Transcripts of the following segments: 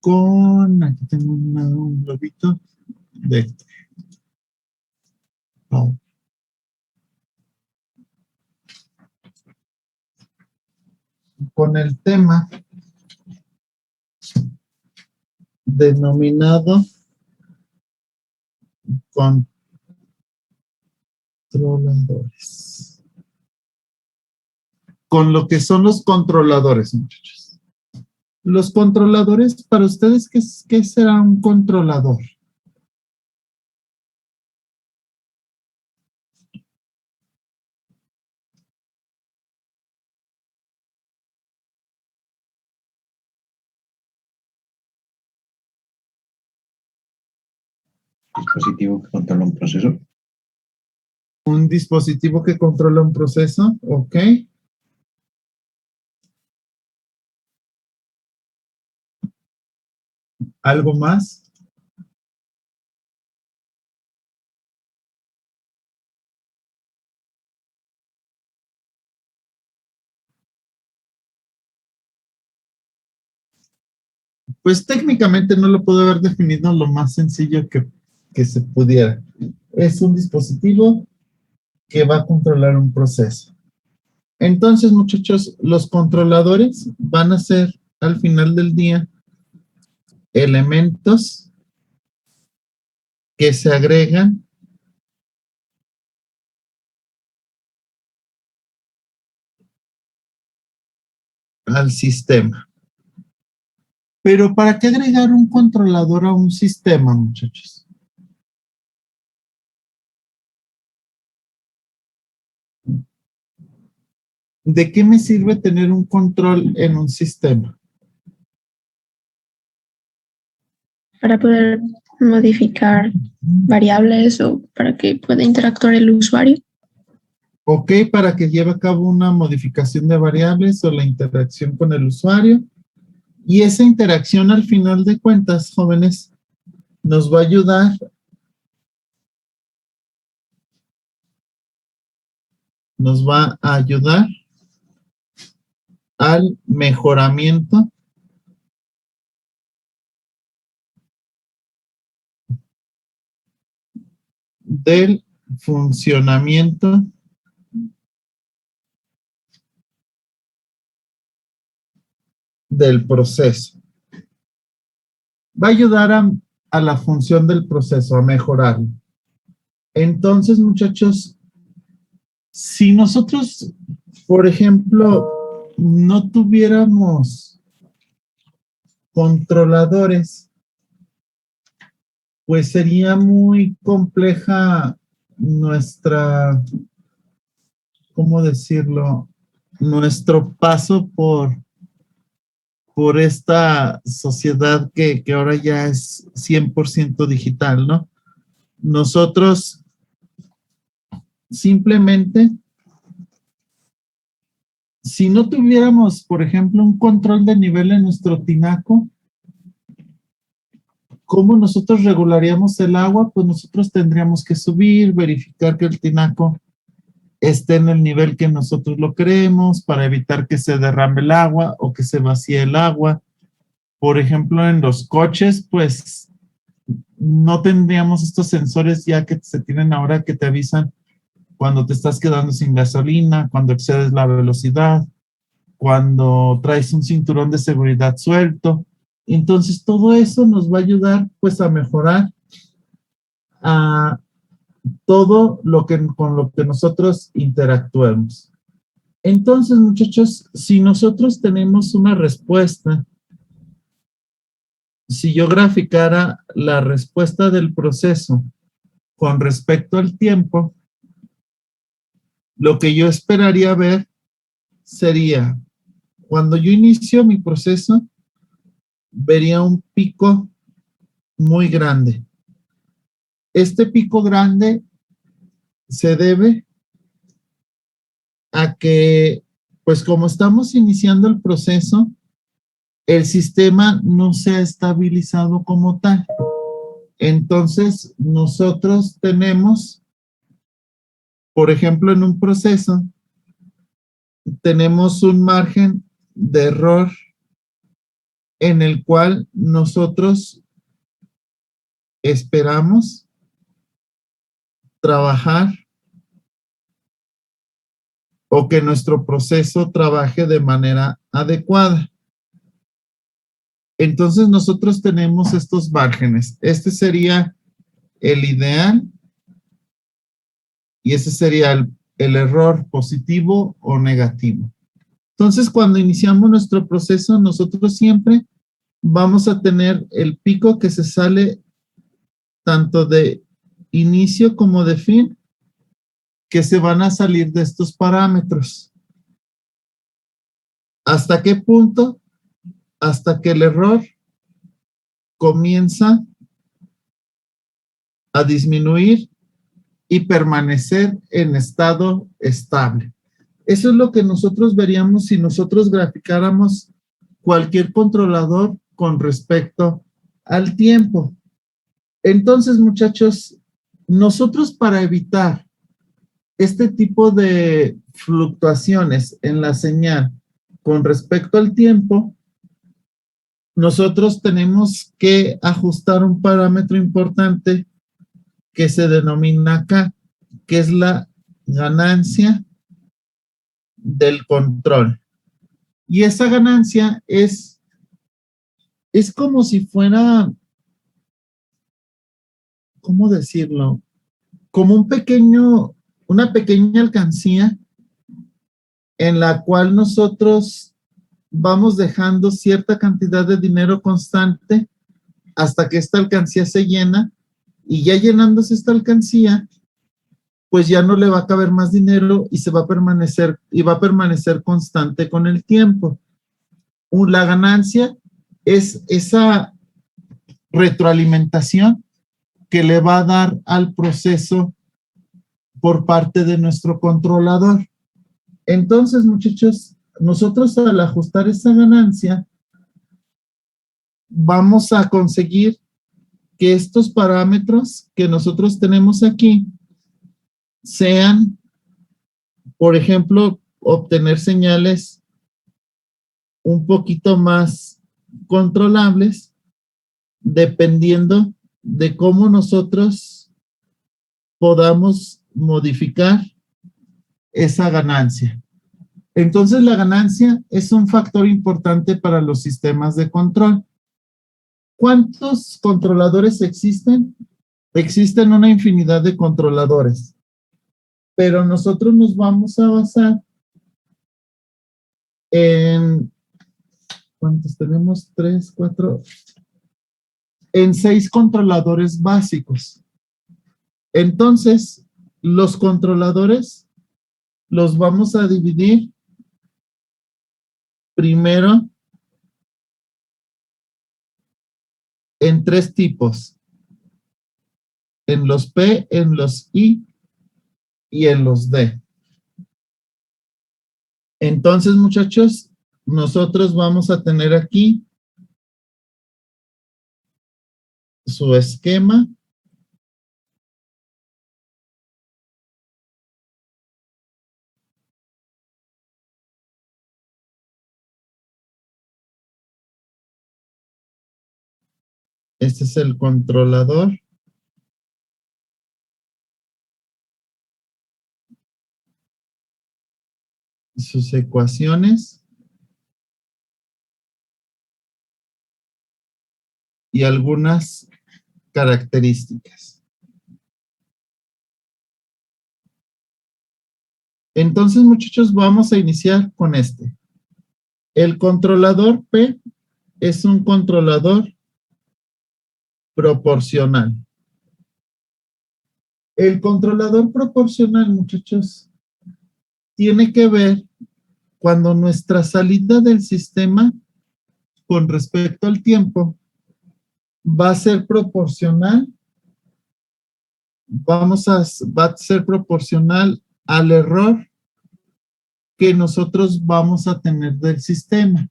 aquí tengo un globito de oh, con el tema denominado controladores. Con lo que son los controladores, muchachos. Los controladores, para ustedes, ¿qué será un controlador? Dispositivo que controla un proceso. Un dispositivo que controla un proceso, ¿ok? ¿Algo más? Pues técnicamente no lo puedo haber definido lo más sencillo que se pudiera. Es un dispositivo que va a controlar un proceso. Entonces, muchachos, los controladores van a ser al final del día elementos que se agregan al sistema. Pero ¿para qué agregar un controlador a un sistema, muchachos? ¿De qué me sirve tener un control en un sistema? Para poder modificar variables o para que pueda interactuar el usuario. Ok, para que lleve a cabo una modificación de variables o la interacción con el usuario. Y esa interacción al final de cuentas, jóvenes, nos va a ayudar al mejoramiento del funcionamiento del proceso. Va a ayudar a la función del proceso, a mejorarlo. Entonces, muchachos, si nosotros, por ejemplo, no tuviéramos controladores, pues sería muy compleja nuestra, ¿cómo decirlo? Nuestro paso por esta sociedad que ahora ya es 100% digital, ¿no? Nosotros simplemente, si no tuviéramos, por ejemplo, un control de nivel en nuestro tinaco, ¿cómo nosotros regularíamos el agua? Pues nosotros tendríamos que subir, verificar que el tinaco esté en el nivel que nosotros lo queremos para evitar que se derrame el agua o que se vacíe el agua. Por ejemplo, en los coches, pues no tendríamos estos sensores ya que se tienen ahora que te avisan cuando te estás quedando sin gasolina, cuando excedes la velocidad, cuando traes un cinturón de seguridad suelto. Entonces, todo eso nos va a ayudar pues a mejorar a todo con lo que nosotros interactuemos. Entonces, muchachos, si nosotros tenemos una respuesta, si yo graficara la respuesta del proceso con respecto al tiempo, lo que yo esperaría ver sería, cuando yo inicio mi proceso, vería un pico muy grande. Este pico grande se debe a que, pues como estamos iniciando el proceso, el sistema no se ha estabilizado como tal. Entonces, nosotros tenemos, por ejemplo, en un proceso, tenemos un margen de error en el cual nosotros esperamos trabajar o que nuestro proceso trabaje de manera adecuada. Entonces nosotros tenemos estos márgenes. Este sería el ideal y ese sería el error positivo o negativo. Entonces, cuando iniciamos nuestro proceso, nosotros siempre vamos a tener el pico que se sale tanto de inicio como de fin, que se van a salir de estos parámetros. ¿Hasta qué punto? Hasta que el error comienza a disminuir y permanecer en estado estable. Eso es lo que nosotros veríamos si nosotros graficáramos cualquier controlador con respecto al tiempo. Entonces, muchachos, nosotros para evitar este tipo de fluctuaciones en la señal con respecto al tiempo, nosotros tenemos que ajustar un parámetro importante que se denomina acá, que es la ganancia del control. Y esa ganancia es como si fuera, ¿cómo decirlo? Como una pequeña alcancía en la cual nosotros vamos dejando cierta cantidad de dinero constante hasta que esta alcancía se llena, y ya llenándose esta alcancía, pues ya no le va a caber más dinero y va a permanecer constante con el tiempo. La ganancia es esa retroalimentación que le va a dar al proceso por parte de nuestro controlador. Entonces, muchachos, nosotros al ajustar esa ganancia, vamos a conseguir que estos parámetros que nosotros tenemos aquí sean, por ejemplo, obtener señales un poquito más controlables dependiendo de cómo nosotros podamos modificar esa ganancia. Entonces, la ganancia es un factor importante para los sistemas de control. ¿Cuántos controladores existen? Existen una infinidad de controladores, pero nosotros nos vamos a basar en, ¿cuántos tenemos? 3, 4, en 6 controladores básicos. Entonces, los controladores los vamos a dividir primero en 3 tipos: en los P, en los I y en los D. Entonces, muchachos, nosotros vamos a tener aquí su esquema. Este es el controlador. Sus ecuaciones. Y algunas características. Entonces, muchachos, vamos a iniciar con este. El controlador P es un controlador proporcional. El controlador proporcional, muchachos, tiene que ver cuando nuestra salida del sistema con respecto al tiempo va a ser proporcional, va a ser proporcional al error que nosotros vamos a tener del sistema.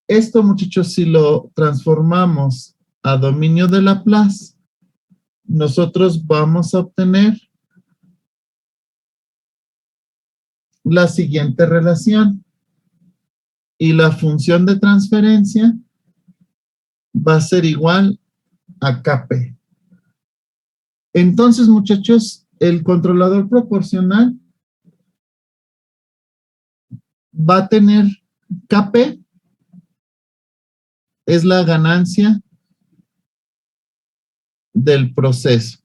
Esto, muchachos, si lo transformamos a dominio de Laplace, nosotros vamos a obtener la siguiente relación. y la función de transferencia va a ser igual a Kp. Entonces, muchachos, el controlador proporcional va a tener Kp, es la ganancia del proceso.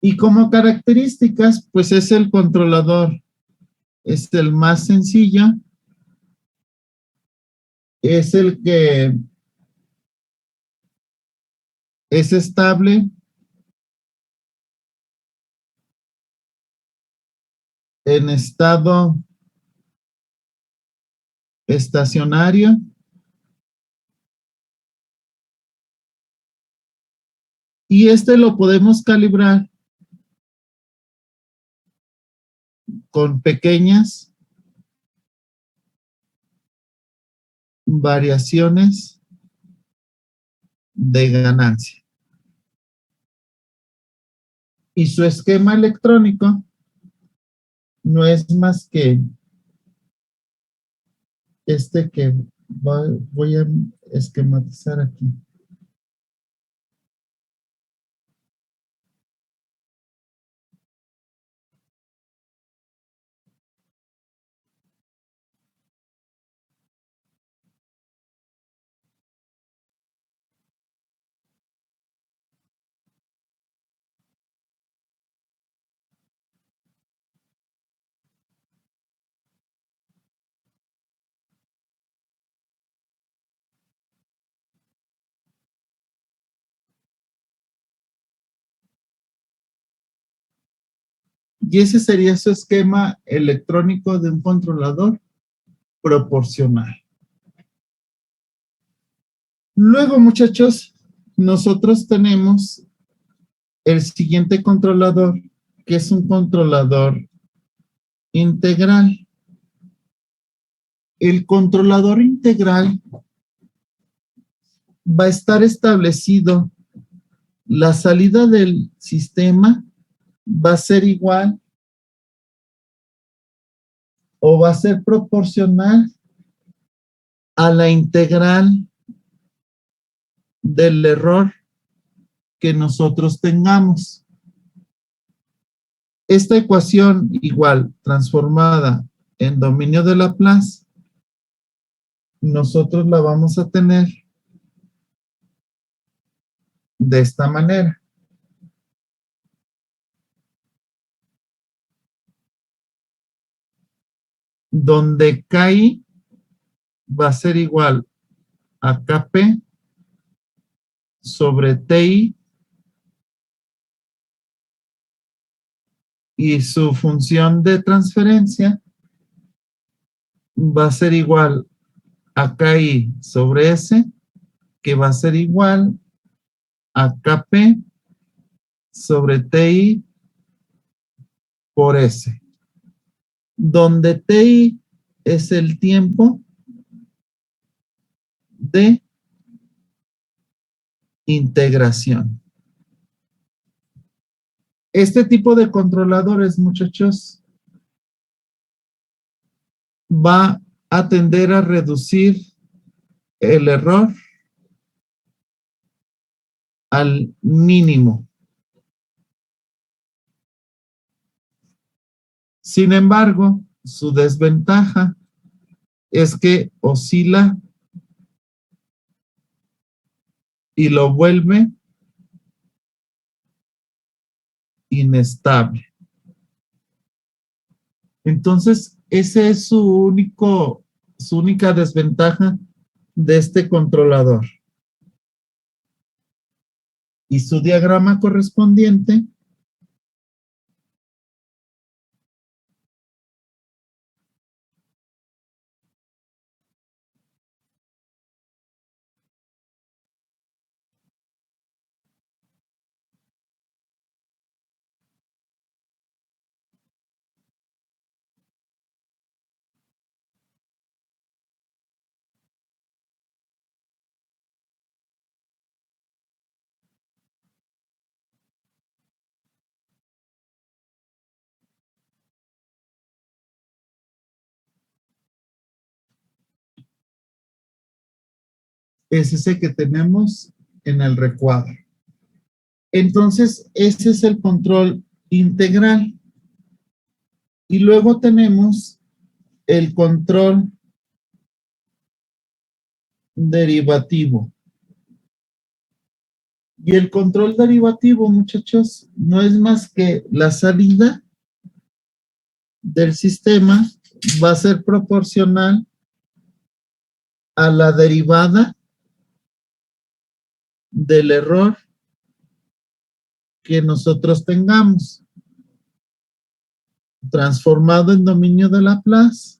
Y como características, pues es el controlador, es el más sencillo, es el que es estable en estado estacionario y este lo podemos calibrar con pequeñas variaciones de ganancia. Y su esquema electrónico no es más que este que voy a esquematizar aquí. Y ese sería su esquema electrónico de un controlador proporcional. Luego, muchachos, nosotros tenemos el siguiente controlador, que es un controlador integral. El controlador integral va a estar establecido, la salida del sistema va a ser igual o va a ser proporcional a la integral del error que nosotros tengamos. Esta ecuación igual transformada en dominio de Laplace, nosotros la vamos a tener de esta manera. Donde Ki va a ser igual a Kp sobre Ti y su función de transferencia va a ser igual a Ki sobre S, que va a ser igual a Kp sobre Ti por S, donde Ti es el tiempo de integración. Este tipo de controladores, muchachos, va a tender a reducir el error al mínimo. Sin embargo, su desventaja es que oscila y lo vuelve inestable. Entonces, ese es su única desventaja de este controlador. Y su diagrama correspondiente es ese que tenemos en el recuadro. Entonces, ese es el control integral. Y luego tenemos el control derivativo. Y el control derivativo, muchachos, no es más que la salida del sistema va a ser proporcional a la derivada del error que nosotros tengamos, transformado en dominio de Laplace.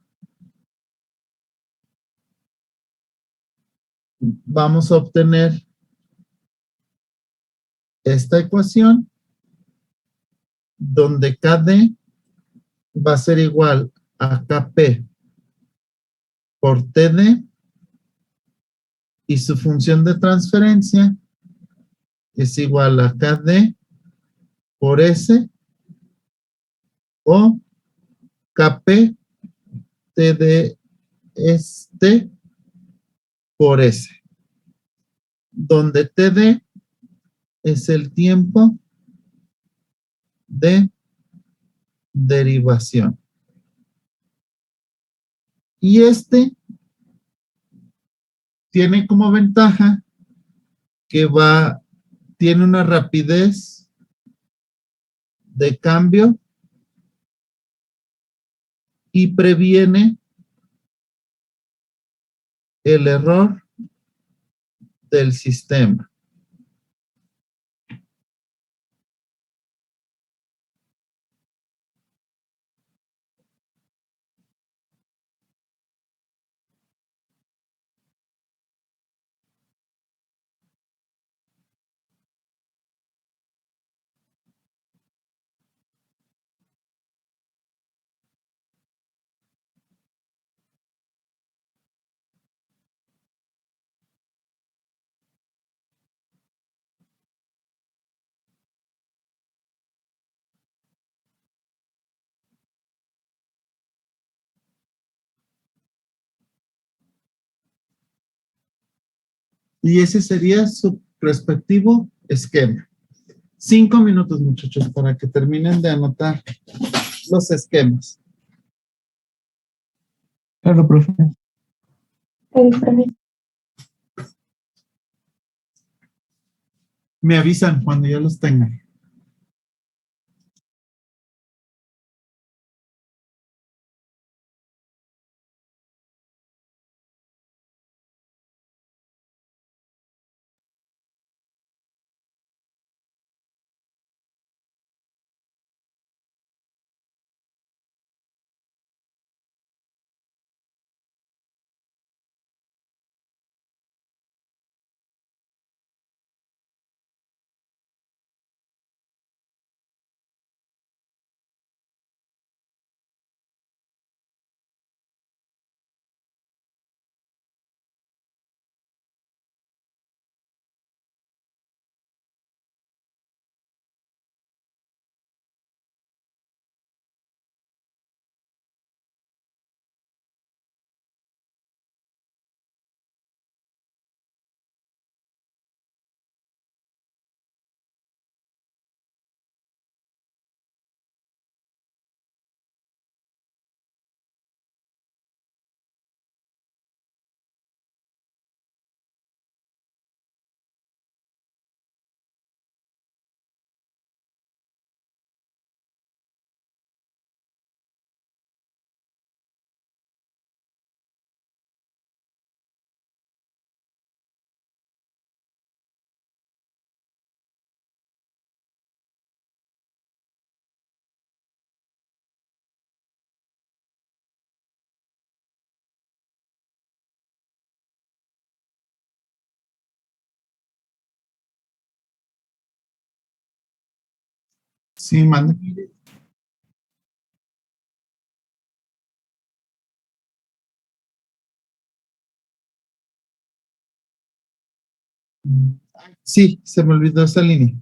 Vamos a obtener esta ecuación donde KD va a ser igual a KP por TD y su función de transferencia es igual a KD por S o KP TD este por S, donde TD es el tiempo de derivación. Y este tiene como ventaja que tiene una rapidez de cambio y previene el error del sistema. Y ese sería su respectivo esquema. 5 minutos, muchachos, para que terminen de anotar los esquemas. Claro, profe. Me avisan cuando ya los tengan. Sí, mande. Sí, se me olvidó esa línea.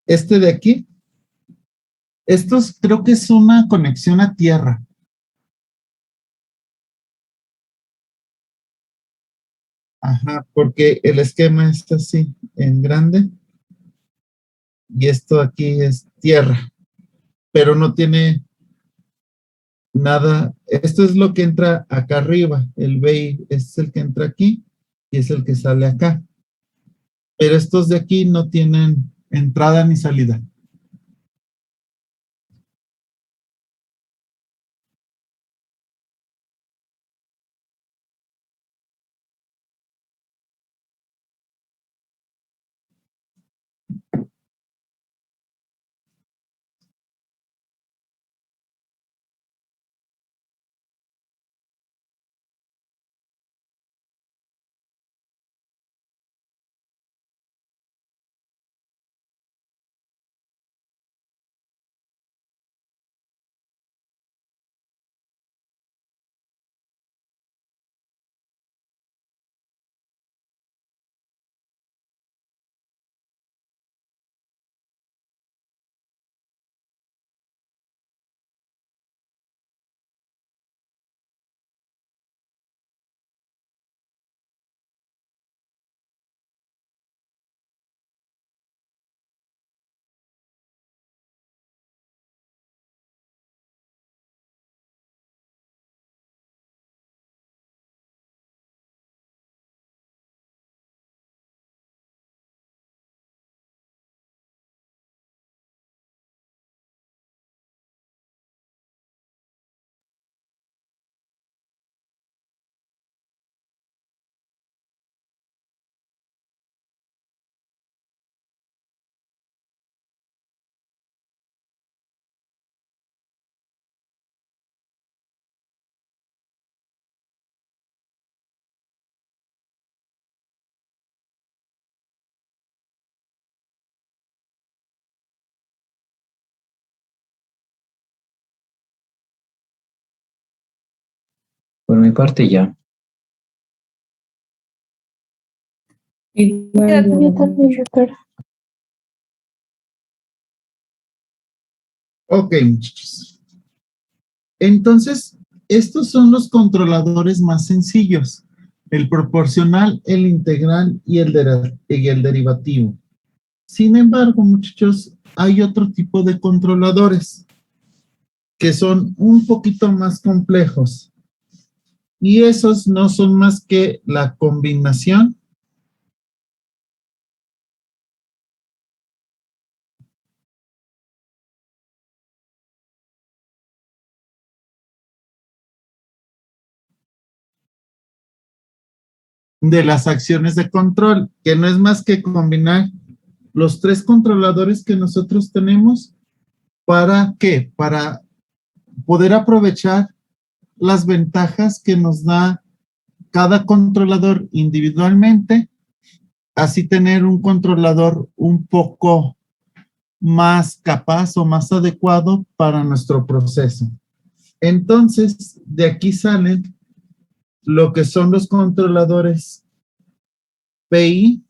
Este de aquí, estos creo que es una conexión a tierra. Ajá, porque el esquema es así, en grande, y esto aquí es tierra, pero no tiene nada. Esto es lo que entra acá arriba, el bay es el que entra aquí y es el que sale acá. Pero estos de aquí no tienen entrada ni salida. Por mi parte ya. Ya, yo también, doctora. Ok, muchachos. Entonces, estos son los controladores más sencillos. El proporcional, el integral y el derivativo. Sin embargo, muchachos, hay otro tipo de controladores que son un poquito más complejos. Y esos no son más que la combinación de las acciones de control, que no es más que combinar los tres controladores que nosotros tenemos. ¿Para qué? Para poder aprovechar las ventajas que nos da cada controlador individualmente, así tener un controlador un poco más capaz o más adecuado para nuestro proceso. Entonces, de aquí salen lo que son los controladores PI,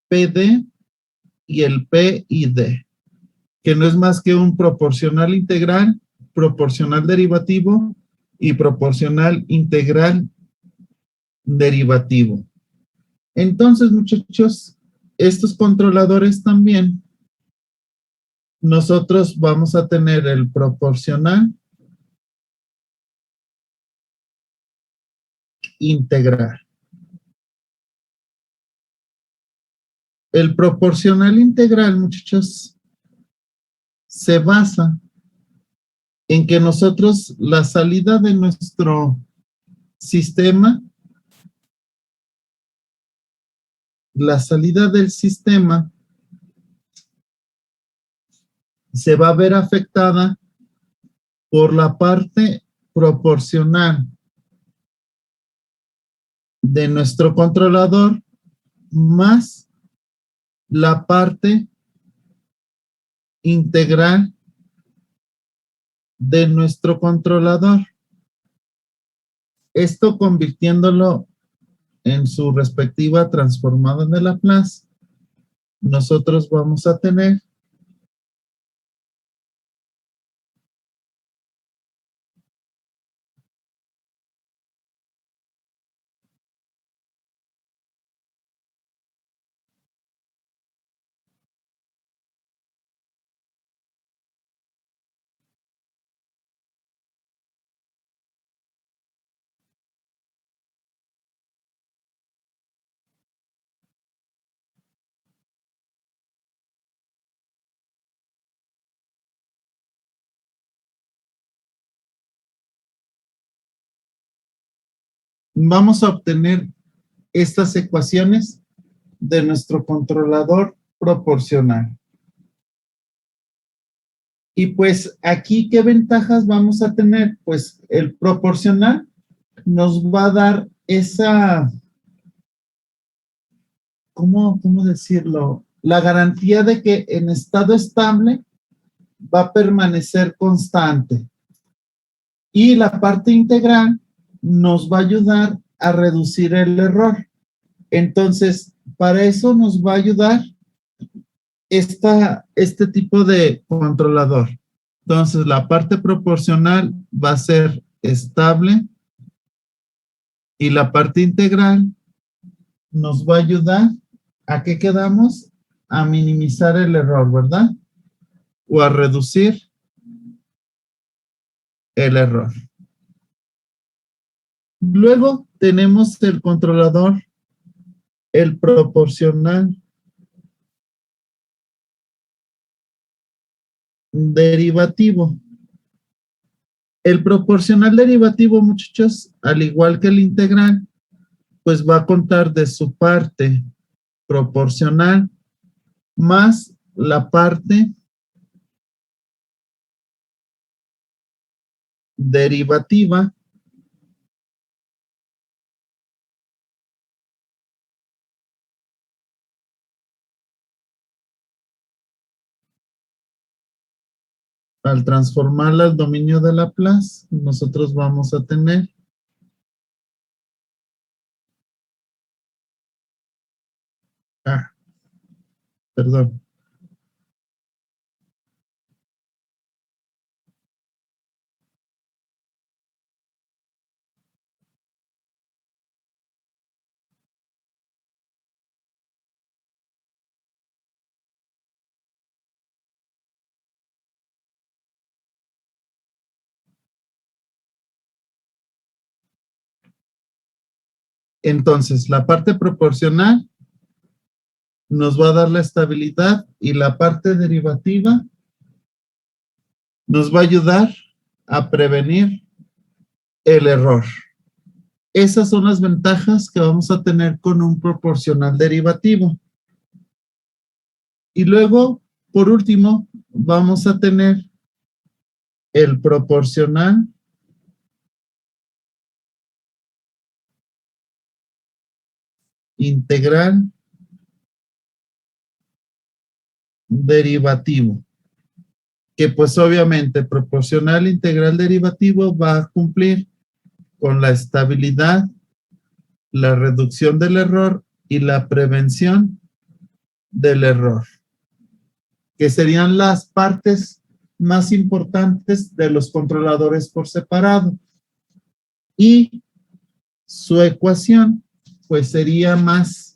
PD y el PID, que no es más que un proporcional integral, proporcional derivativo y proporcional integral derivativo. Entonces, muchachos, estos controladores también, nosotros vamos a tener el proporcional integral. El proporcional integral, muchachos, se basa en que nosotros la salida de nuestro sistema, la salida del sistema se va a ver afectada por la parte proporcional de nuestro controlador más la parte integral de nuestro controlador. Esto convirtiéndolo en su respectiva transformada de Laplace, nosotros vamos a tener vamos a obtener estas ecuaciones de nuestro controlador proporcional. Y pues aquí, ¿qué ventajas vamos a tener? Pues el proporcional nos va a dar esa, ¿cómo decirlo? La garantía de que en estado estable va a permanecer constante. Y la parte integral nos va a ayudar a reducir el error. Entonces, para eso nos va a ayudar este tipo de controlador. Entonces, la parte proporcional va a ser estable y la parte integral nos va a ayudar a que quedamos a minimizar el error, ¿verdad? O a reducir el error. Luego tenemos el controlador, el proporcional derivativo. El proporcional derivativo, muchachos, al igual que el integral, pues va a contar de su parte proporcional más la parte derivativa al transformarla al dominio de Laplace. Nosotros vamos a tener perdón. Entonces, la parte proporcional nos va a dar la estabilidad y la parte derivativa nos va a ayudar a prevenir el error. Esas son las ventajas que vamos a tener con un proporcional derivativo. Y luego, por último, vamos a tener el proporcional integral derivativo, que pues obviamente proporcional integral derivativo va a cumplir con la estabilidad, la reducción del error y la prevención del error, que serían las partes más importantes de los controladores por separado. Y su ecuación, pues sería más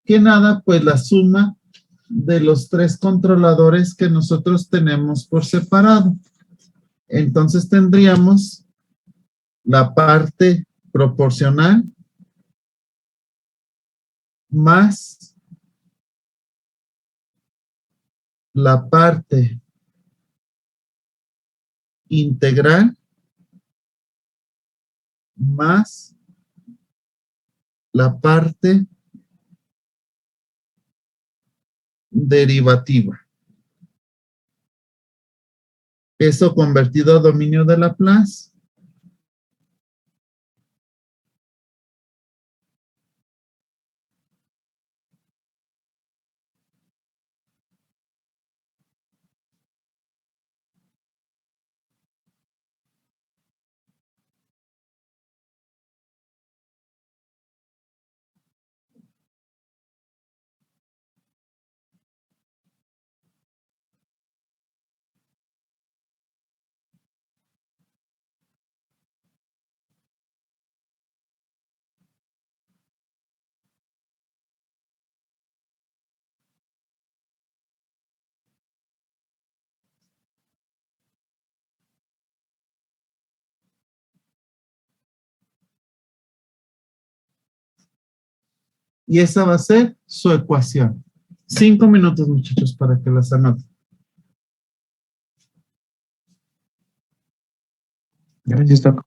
que nada, pues la suma de los tres controladores que nosotros tenemos por separado. Entonces tendríamos la parte proporcional más la parte integral más la parte derivativa. Eso convertido a dominio de Laplace Y esa va a ser su ecuación. 5 minutos, muchachos, para que las anoten. Gracias, Doc.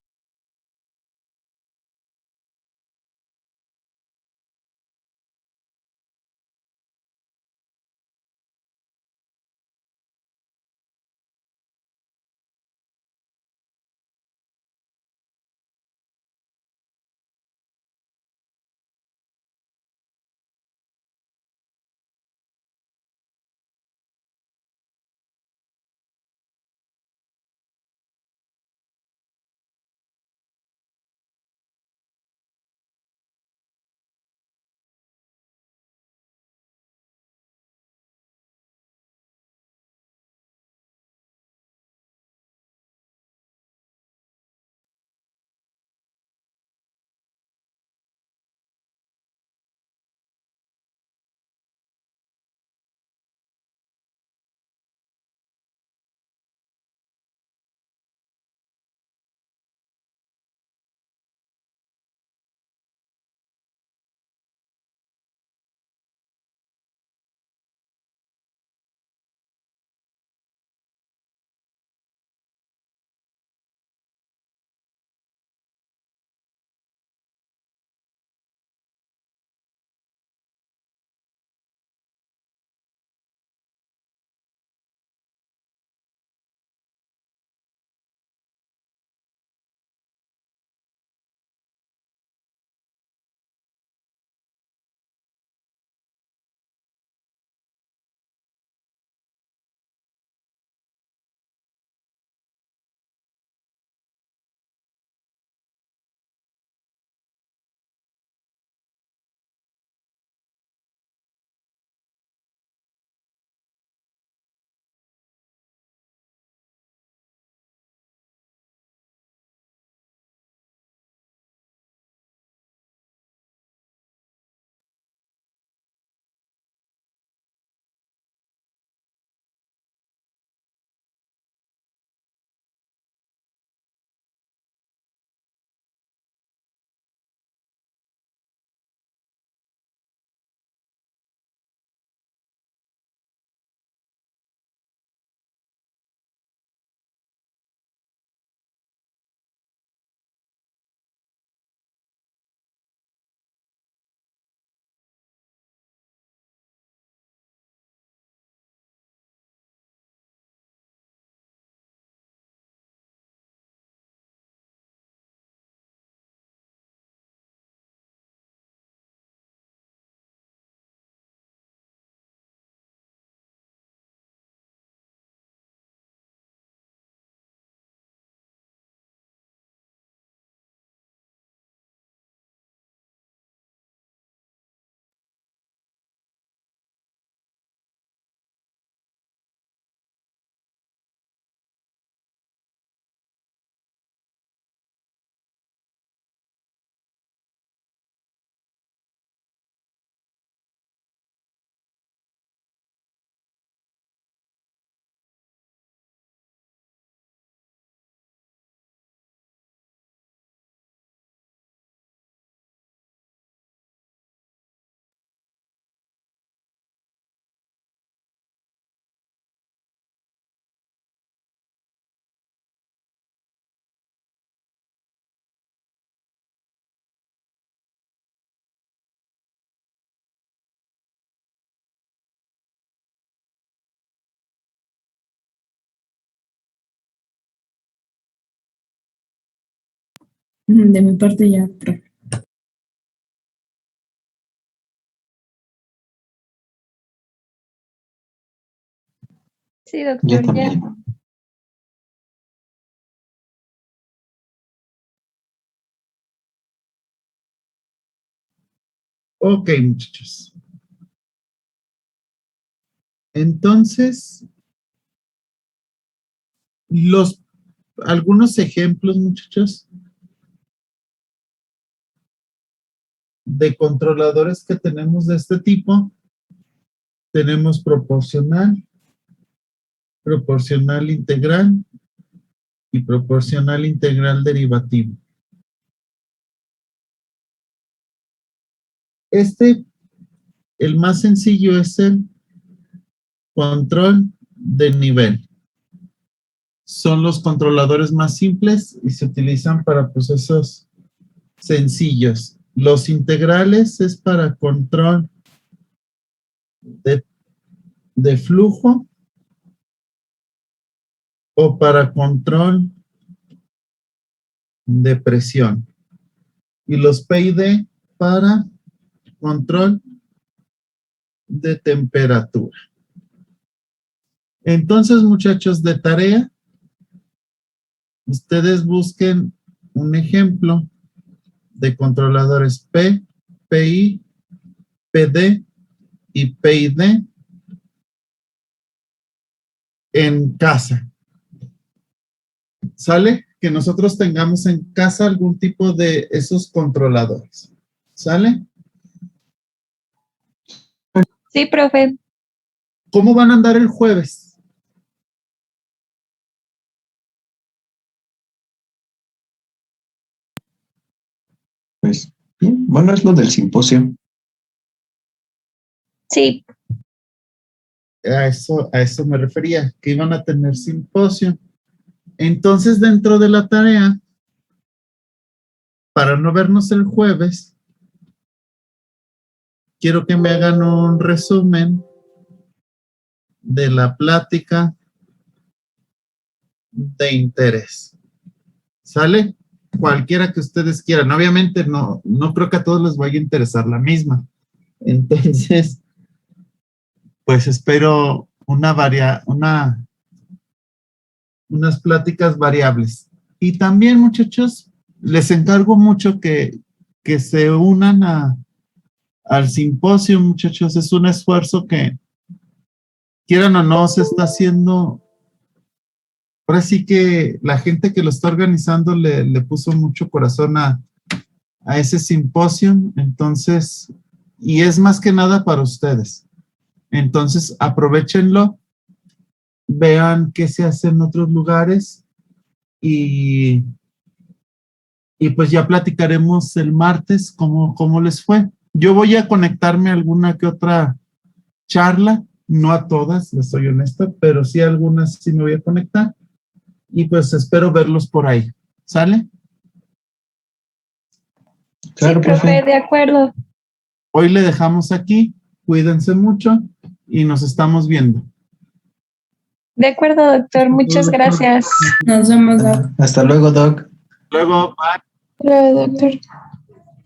De mi parte ya, profe. Sí, Yo doctor, ya. también. Ok, muchachos. Entonces, algunos ejemplos, muchachos, de controladores que tenemos de este tipo. Tenemos proporcional, proporcional integral y proporcional integral derivativo. Este el más sencillo es el control de nivel. Son los controladores más simples y se utilizan para procesos sencillos. Los integrales es para control de flujo o para control de presión. Y los PID para control de temperatura. Entonces, muchachos, de tarea, ustedes busquen un ejemplo de controladores P, PI, PD y PID en casa. ¿Sale? Que nosotros tengamos en casa algún tipo de esos controladores. ¿Sale? Sí, profe. ¿Cómo van a andar el jueves? Pues bien, bueno, es lo del simposio. Sí, A eso me refería, que iban a tener simposio. Entonces, dentro de la tarea, para no vernos el jueves, quiero que me hagan un resumen de la plática de interés. ¿Sale? Cualquiera que ustedes quieran. Obviamente no creo que a todos les vaya a interesar la misma. Entonces, pues espero unas pláticas variables. Y también, muchachos, les encargo mucho que se unan al simposio, muchachos. Es un esfuerzo que, quieran o no, se está haciendo. Ahora sí que la gente que lo está organizando le puso mucho corazón a ese simposio. Entonces, y es más que nada para ustedes. Entonces, aprovéchenlo, vean qué se hace en otros lugares y pues ya platicaremos el martes cómo les fue. Yo voy a conectarme a alguna que otra charla, no a todas, les soy honesta, pero sí a algunas sí me voy a conectar y pues espero verlos por ahí. ¿Sale? Claro, sí, profe, profe. de acuerdo. Hoy le dejamos aquí, cuídense mucho y nos estamos viendo. De acuerdo, doctor. Muchas gracias. Nos vemos, Doc. Hasta luego, Doc. Luego, bye. Claro, doctor.